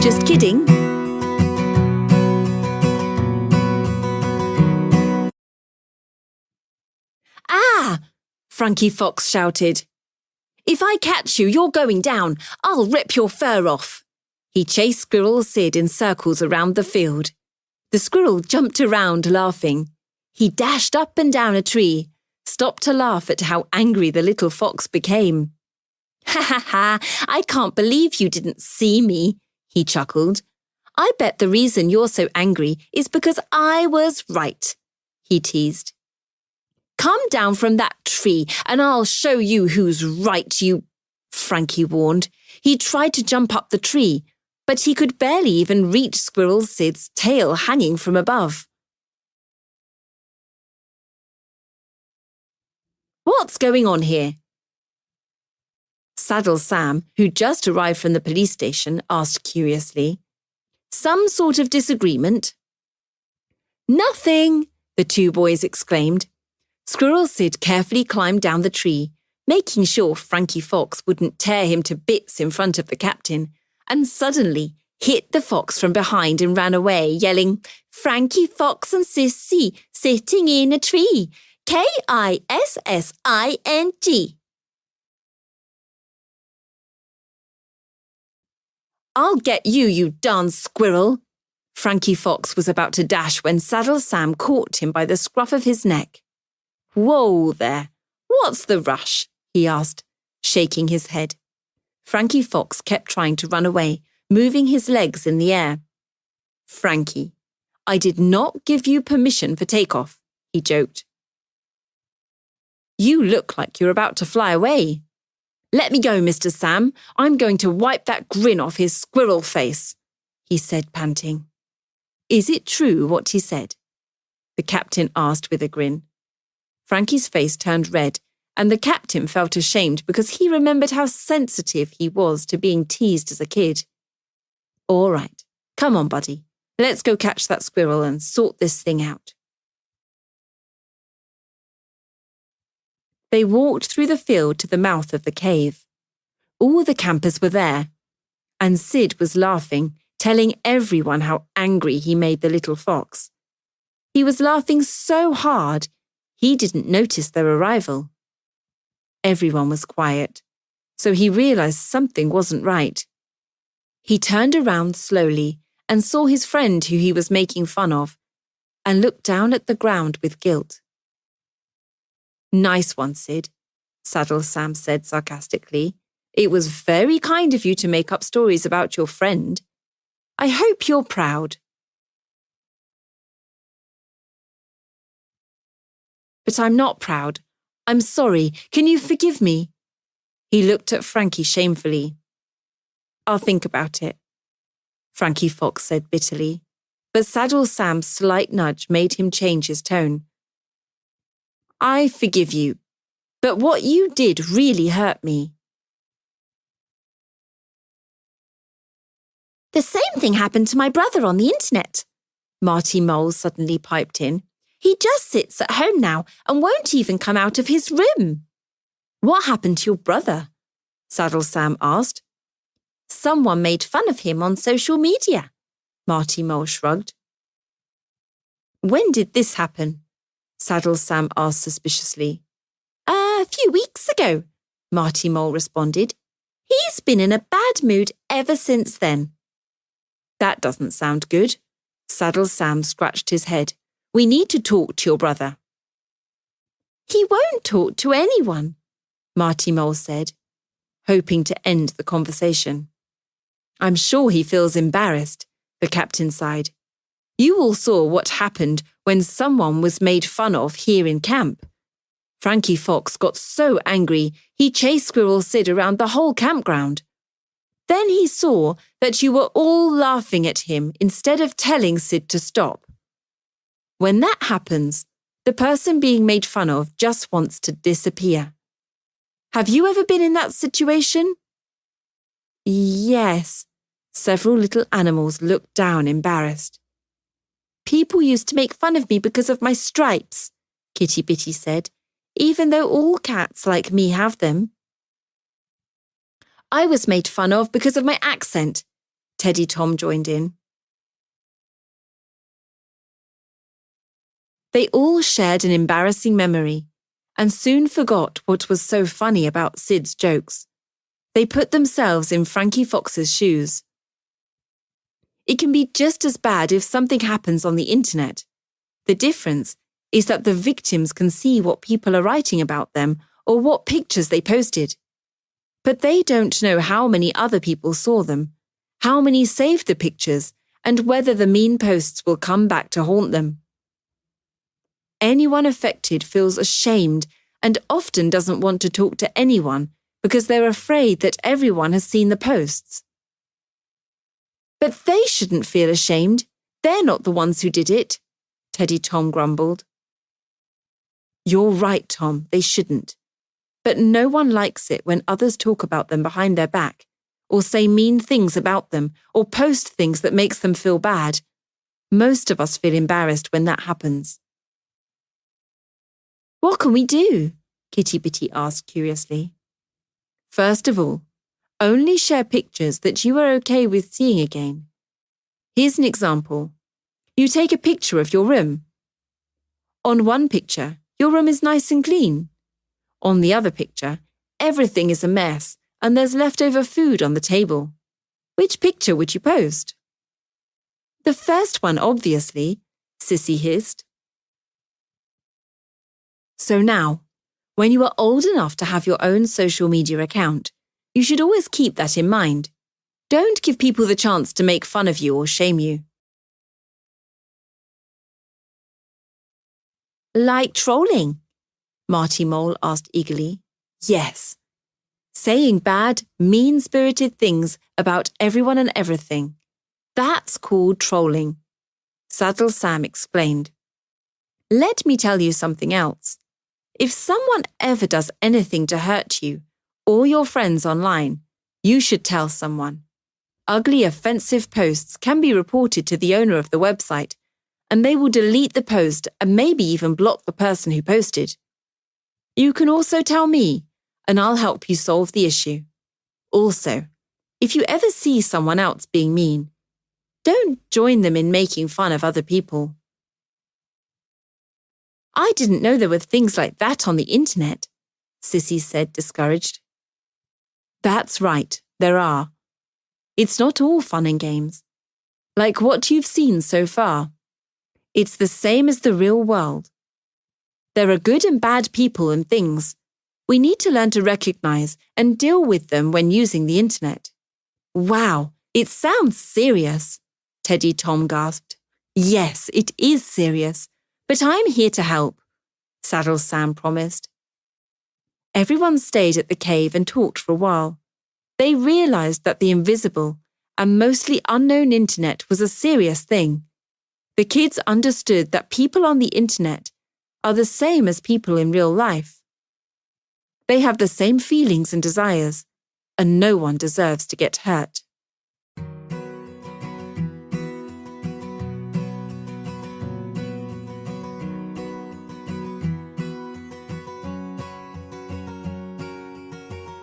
Just kidding. Ah! Frankie Fox shouted. If I catch you, you're going down. I'll rip your fur off. He chased Squirrel Sid in circles around the field. The squirrel jumped around, laughing. He dashed up and down a tree, stopped to laugh at how angry the little fox became. Ha ha ha, I can't believe you didn't see me, he chuckled. I bet the reason you're so angry is because I was right, he teased. Come down from that tree and I'll show you who's right, Frankie warned. He tried to jump up the tree, but he could barely even reach Squirrel Sid's tail hanging from above. What's going on here? Saddle Sam, who'd just arrived from the police station, asked curiously. Some sort of disagreement? Nothing, the two boys exclaimed. Squirrel Sid carefully climbed down the tree, making sure Frankie Fox wouldn't tear him to bits in front of the captain, and suddenly hit the fox from behind and ran away, yelling, Frankie Fox and Sissy sitting in a tree. Kissing. I'll get you, you darn squirrel. Frankie Fox was about to dash when Saddle Sam caught him by the scruff of his neck. Whoa there, what's the rush? He asked, shaking his head. Frankie Fox kept trying to run away, moving his legs in the air. Frankie, I did not give you permission for takeoff, he joked. You look like you're about to fly away. Let me go, Mr. Sam. I'm going to wipe that grin off his squirrel face, he said, panting. Is it true what he said? The captain asked with a grin. Frankie's face turned red, and the captain felt ashamed because he remembered how sensitive he was to being teased as a kid. All right, come on, buddy. Let's go catch that squirrel and sort this thing out. They walked through the field to the mouth of the cave. All the campers were there, and Sid was laughing, telling everyone how angry he made the little fox. He was laughing so hard, he didn't notice their arrival. Everyone was quiet, so he realized something wasn't right. He turned around slowly and saw his friend who he was making fun of, and looked down at the ground with guilt. Nice one, Sid, Saddle Sam said sarcastically. It was very kind of you to make up stories about your friend. I hope you're proud. But I'm not proud. I'm sorry. Can you forgive me? He looked at Frankie shamefully. I'll think about it, Frankie Fox said bitterly, but Saddle Sam's slight nudge made him change his tone. I forgive you, but what you did really hurt me. The same thing happened to my brother on the internet, Marty Mole suddenly piped in. He just sits at home now and won't even come out of his room. What happened to your brother? Saddle Sam asked. Someone made fun of him on social media, Marty Mole shrugged. When did this happen? Saddle Sam asked suspiciously. A few weeks ago, Marty Mole responded. He's been in a bad mood ever since then. That doesn't sound good. Saddle Sam scratched his head. We need to talk to your brother. He won't talk to anyone, Marty Mole said, hoping to end the conversation. I'm sure he feels embarrassed, the captain sighed. You all saw what happened when someone was made fun of here in camp. Frankie Fox got so angry he chased Squirrel Sid around the whole campground. Then he saw that you were all laughing at him instead of telling Sid to stop. When that happens, the person being made fun of just wants to disappear. Have you ever been in that situation? Yes. Several little animals looked down embarrassed. People used to make fun of me because of my stripes, Kitty Bitty said, even though all cats like me have them. I was made fun of because of my accent. Teddy Tom joined in. They all shared an embarrassing memory and soon forgot what was so funny about Sid's jokes. They put themselves in Frankie Fox's shoes. It can be just as bad if something happens on the internet. The difference is that the victims can see what people are writing about them or what pictures they posted. But they don't know how many other people saw them, how many saved the pictures, and whether the mean posts will come back to haunt them. Anyone affected feels ashamed and often doesn't want to talk to anyone because they're afraid that everyone has seen the posts. But they shouldn't feel ashamed. They're not the ones who did it, Teddy Tom grumbled. You're right, Tom, they shouldn't. But no one likes it when others talk about them behind their back, or say mean things about them, or post things that makes them feel bad. Most of us feel embarrassed when that happens. What can we do? Kitty Bitty asked curiously. First of all, only share pictures that you are okay with seeing again. Here's an example. You take a picture of your room. On one picture, your room is nice and clean. On the other picture, everything is a mess and there's leftover food on the table. Which picture would you post? The first one, obviously, Sissy hissed. So now, when you are old enough to have your own social media account, you should always keep that in mind. Don't give people the chance to make fun of you or shame you. Like trolling? Marty Mole asked eagerly. Yes. Saying bad, mean-spirited things about everyone and everything. That's called trolling, Saddle Sam explained. Let me tell you something else. If someone ever does anything to hurt you or your friends online, you should tell someone. Ugly, offensive posts can be reported to the owner of the website, and they will delete the post and maybe even block the person who posted. You can also tell me, and I'll help you solve the issue. Also, if you ever see someone else being mean, don't join them in making fun of other people. I didn't know there were things like that on the internet, Sissy said, discouraged. That's right, there are. It's not all fun and games. Like what you've seen so far. It's the same as the real world. There are good and bad people and things. We need to learn to recognize and deal with them when using the internet. Wow, it sounds serious, Teddy Tom gasped. Yes, it is serious. But I'm here to help, Saddle Sam promised. Everyone stayed at the cave and talked for a while. They realized that the invisible and mostly unknown internet was a serious thing. The kids understood that people on the internet are the same as people in real life. They have the same feelings and desires, and no one deserves to get hurt.